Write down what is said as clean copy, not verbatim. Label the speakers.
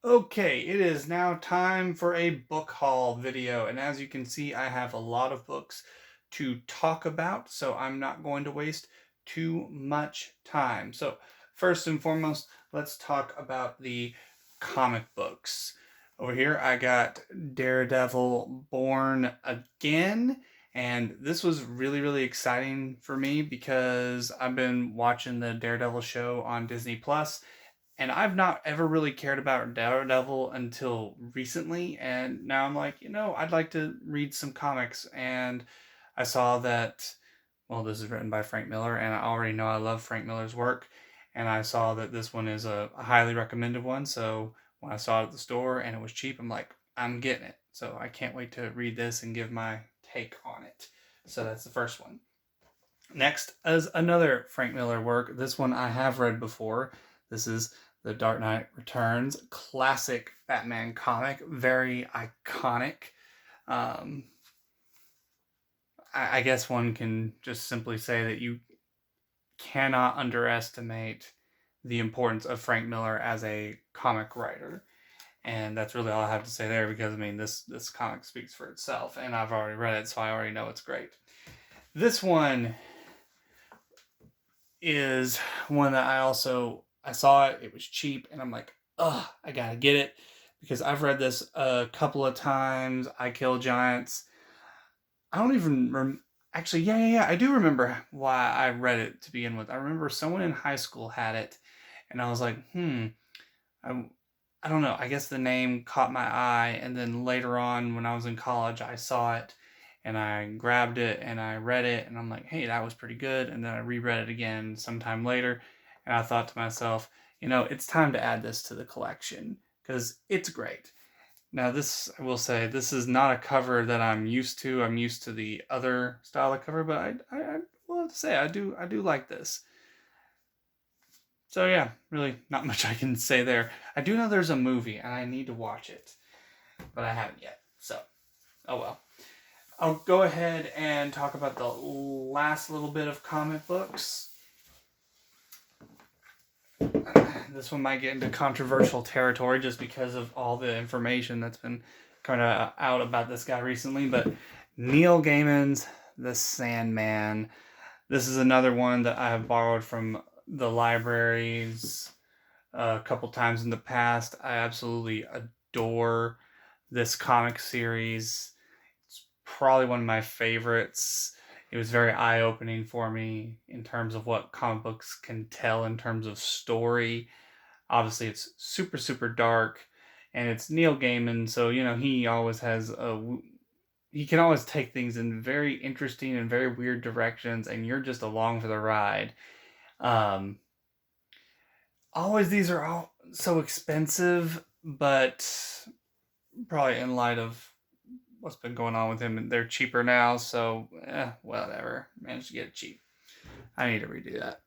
Speaker 1: Okay, it is now time for a book haul video, and as you can see, I have a lot of books to talk about, so I'm not going to waste too much time. So, first and foremost, let's talk about the comic books. Over here, I got Daredevil Born Again, and this was really, really exciting for me because I've been watching the Daredevil show on Disney Plus, and I've not ever really cared about Daredevil until recently, and now I'm like, I'd like to read some comics, and I saw that, well, this is written by Frank Miller, and I already know I love Frank Miller's work, and I saw that this one is a highly recommended one, so when I saw it at the store and it was cheap, I'm like, I'm getting it. So I can't wait to read this and give my take on it. So that's the first one. Next is another Frank Miller work. This one I have read before. This is The Dark Knight Returns, classic Batman comic, very iconic. Um, I guess one can just simply say that you cannot underestimate the importance of Frank Miller as a comic writer. And that's really all I have to say there because I mean this comic speaks for itself and I've already read it, so I already know it's great. This one is one that I saw it, it was cheap, and I'm like, ugh, I gotta get it because I've read this a couple of times. I Kill Giants. I don't even actually, yeah. I do remember why I read it to begin with. I remember someone in high school had it, and I was like, I, I don't know. I guess the name caught my eye, and then later on, when I was in college, I saw it, and I grabbed it and I read it, and I'm like, hey, that was pretty good. And then I reread it again sometime later, and I thought to myself, it's time to add this to the collection because it's great. Now, this I will say, this is not a cover that I'm used to. I'm used to the other style of cover, but I will have to say I do like this. So yeah, really not much I can say there. I do know there's a movie and I need to watch it, but I haven't yet. So, oh well. I'll go ahead and talk about the last little bit of comic books. This one might get into controversial territory just because of all the information that's been kind of out about this guy recently, but Neil Gaiman's The Sandman. This is another one that I have borrowed from the libraries a couple times in the past. I absolutely adore this comic series. It's probably one of my favorites. It was very eye opening for me in terms of what comic books can tell in terms of story. Obviously, it's super, super dark, and it's Neil Gaiman, so he always has he can always take things in very interesting and very weird directions, and you're just along for the ride. Um, Always these are all so expensive, but probably in light of what's been going on with him, they're cheaper now. So, whatever. Managed to get it cheap. I need to redo that.